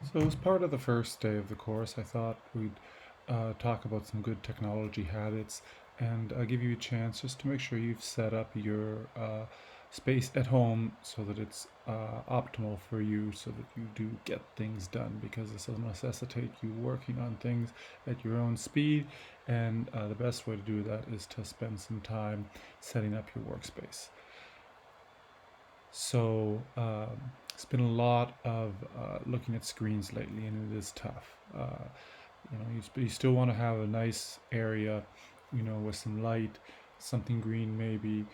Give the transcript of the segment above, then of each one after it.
So, as part of the first day of the course, I thought we'd talk about some good technology habits and give you a chance just to make sure you've set up your space at home so that it's optimal for you so that you do get things done because this will necessitate you working on things at your own speed. And the best way to do that is to spend some time setting up your workspace. So it's been a lot of looking at screens lately, and it is tough. You still want to have a nice area, with some light, something green maybe,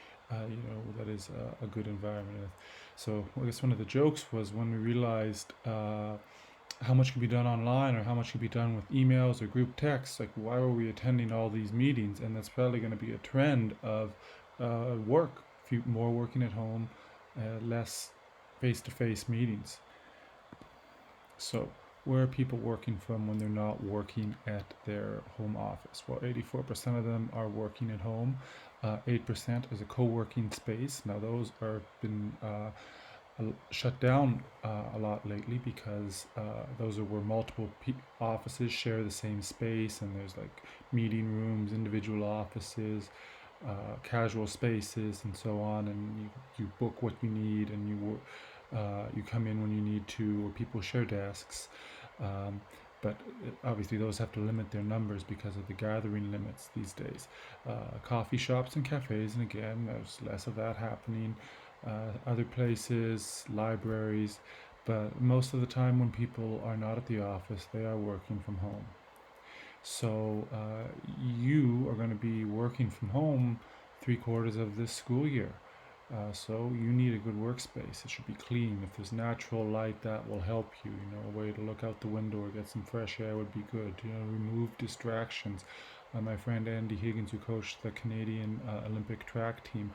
that is a good environment. So I guess one of the jokes was when we realized how much can be done online or how much can be done with emails or group texts. Like, why were we attending all these meetings? And that's probably going to be a trend of work, more working at home, less face-to-face meetings. So, where are people working from when they're not working at their home office? Well, 84% of them are working at home. 8% is a co-working space. Now, those are been shut down a lot lately because those are where multiple offices share the same space, and there's like meeting rooms, individual offices, casual spaces, and so on. And you book what you need, and you come in when you need to, or people share desks. Um, but obviously, those have to limit their numbers because of the gathering limits these days. Coffee shops and cafes, and again, there's less of that happening. Other places, libraries, but most of the time when people are not at the office, they are working from home. So you are going to be working from home 3 quarters of this school year. So you need a good workspace. It should be clean. If there's natural light, that will help you. A way to look out the window or get some fresh air would be good. Remove distractions. My friend Andy Higgins, who coached the Canadian Olympic track team,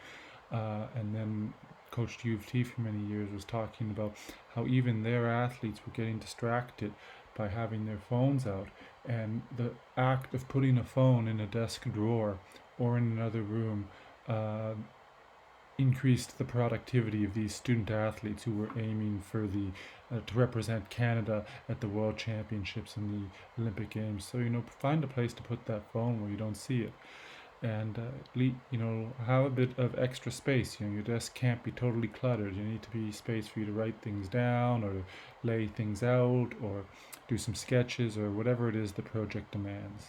and then coached U of T for many years, was talking about how even their athletes were getting distracted by having their phones out. And the act of putting a phone in a desk drawer or in another room uh, increased the productivity of these student athletes who were aiming for the to represent Canada at the World Championships and the Olympic Games. So find a place to put that phone where you don't see it, and have a bit of extra space. Your desk can't be totally cluttered. You need to be space for you to write things down or lay things out or do some sketches or whatever it is the project demands.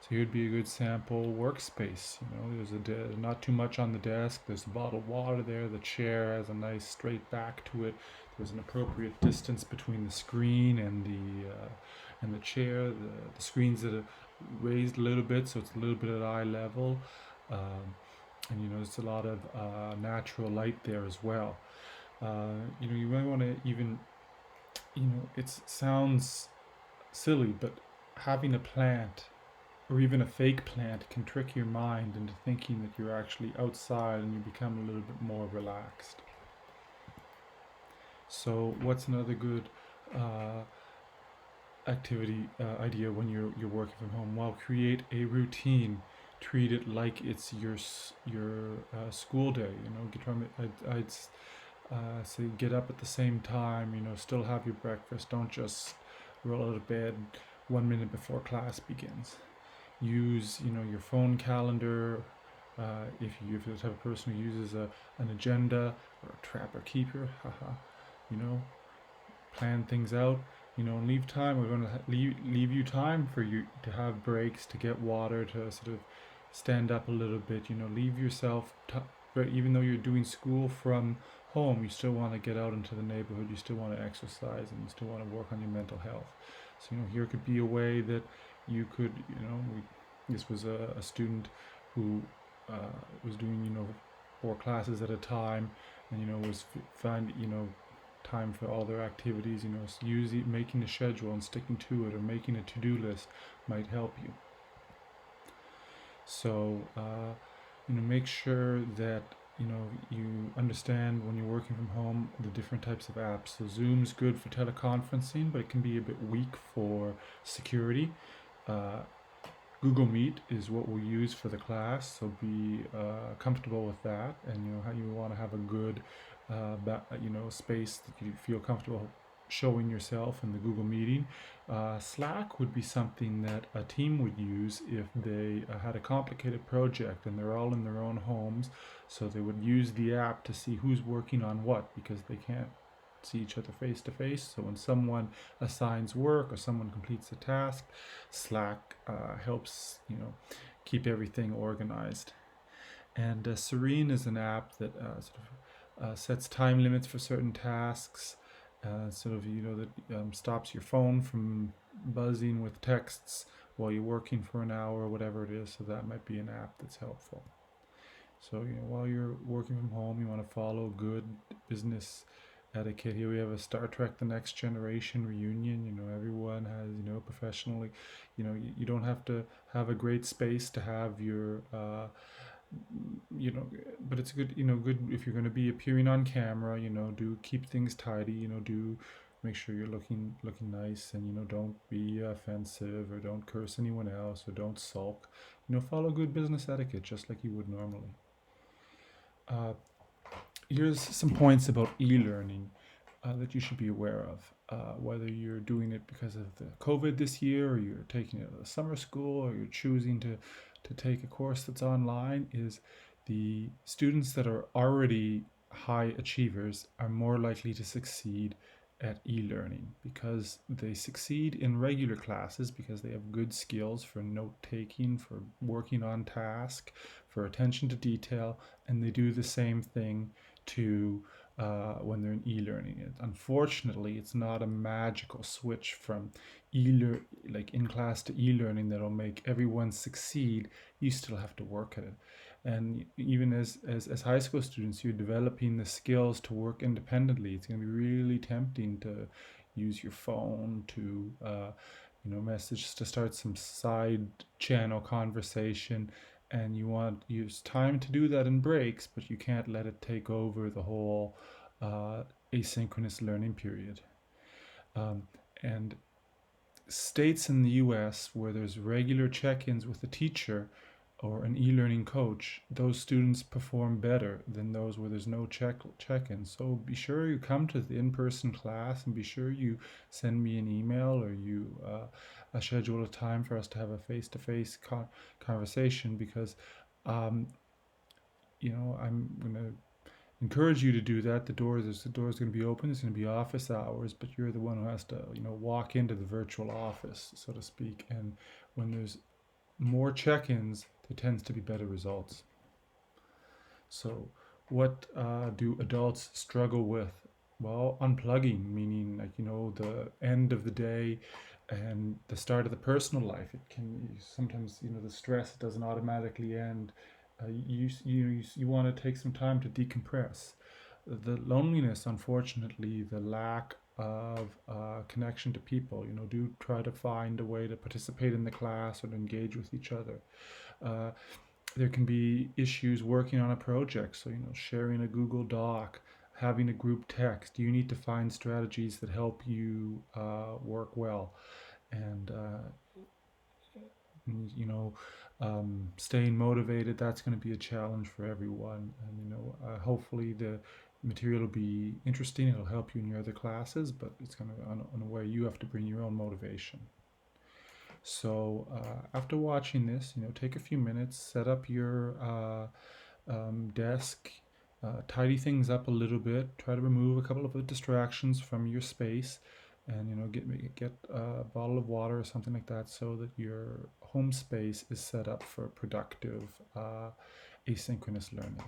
So here'd be a good sample workspace. There's not too much on the desk. There's a bottle of water there. The chair has a nice straight back to it. There's an appropriate distance between the screen and the chair. The screen's raised a little bit, so it's a little bit at eye level. And there's a lot of natural light there as well. You might want to even, it sounds silly, but having a plant or even a fake plant can trick your mind into thinking that you're actually outside and you become a little bit more relaxed. So, what's another good uh, activity idea when you're working from home? Well, create a routine. Treat it like it's your school day. I'd say get up at the same time. Still have your breakfast. Don't just roll out of bed 1 minute before class begins. Use your phone calendar. If you're the type of person who uses an agenda or a trapper keeper, haha, you know, plan things out. Leave time. We're going to leave you time for you to have breaks, to get water, to sort of stand up a little bit. Leave yourself. Even though you're doing school from home, you still want to get out into the neighborhood. You still want to exercise, and you still want to work on your mental health. So here could be a way that you could, this was a student who was doing, 4 classes at a time, and was find time for all their activities. Making a schedule and sticking to it, or making a to-do list might help you. So make sure that you understand when you're working from home the different types of apps. So Zoom's good for teleconferencing, but it can be a bit weak for security. uh, Google Meet is what we'll use for the class, so be comfortable with that. And how you want to have a good space that you feel comfortable showing yourself in the Google meeting. Slack would be something that a team would use if they had a complicated project and they're all in their own homes. So they would use the app to see who's working on what because they can't see each other face to face. So when someone assigns work or someone completes a task, Slack helps keep everything organized. And Serene is an app that sets time limits for certain tasks. That stops your phone from buzzing with texts while you're working for an hour or whatever it is. So that might be an app that's helpful. So while you're working from home, you want to follow good business etiquette. Here we have a Star Trek: The Next Generation reunion. Everyone has professionally. You don't have to have a great space to have your but it's good good if you're going to be appearing on camera. Do keep things tidy. Do make sure you're looking nice, and don't be offensive or don't curse anyone else or don't sulk. Follow good business etiquette just like you would normally. uh, Here's some points about e-learning that you should be aware of. Whether you're doing it because of the COVID this year, or you're taking it at a summer school, or you're choosing to take a course that's online, is the students that are already high achievers are more likely to succeed at e-learning because they succeed in regular classes because they have good skills for note taking, for working on task, for attention to detail, and they do the same thing to when they're in e-learning. Unfortunately, it's not a magical switch from like in class to e-learning that'll make everyone succeed. You still have to work at it. And even as high school students, you're developing the skills to work independently. It's going to be really tempting to use your phone to message, to start some side channel conversation, and you want use time to do that in breaks, but you can't let it take over the whole asynchronous learning period. And states in the US where there's regular check-ins with a teacher or an e-learning coach, those students perform better than those where there's no check-in. So be sure you come to the in-person class, and be sure you send me an email, or you schedule a time for us to have a face-to-face conversation, because I'm going to encourage you to do that. The doors going to be open. It's going to be office hours, but you're the one who has to walk into the virtual office, so to speak. And when there's more check-ins, there tends to be better results. So what do adults struggle with? Well, unplugging, meaning like the end of the day and the start of the personal life. It can sometimes the stress doesn't automatically end. You want to take some time to decompress. The loneliness, unfortunately, the lack of connection to people. Do try to find a way to participate in the class or to engage with each other. There can be issues working on a project, so sharing a Google Doc, having a group text. You need to find strategies that help you work well, and staying motivated. That's going to be a challenge for everyone, and hopefully the material will be interesting. It'll help you in your other classes, but it's going to, in a way, you have to bring your own motivation. So after watching this, take a few minutes, set up your desk, tidy things up a little bit, try to remove a couple of distractions from your space, and get a bottle of water or something like that, so that your home space is set up for productive asynchronous learning.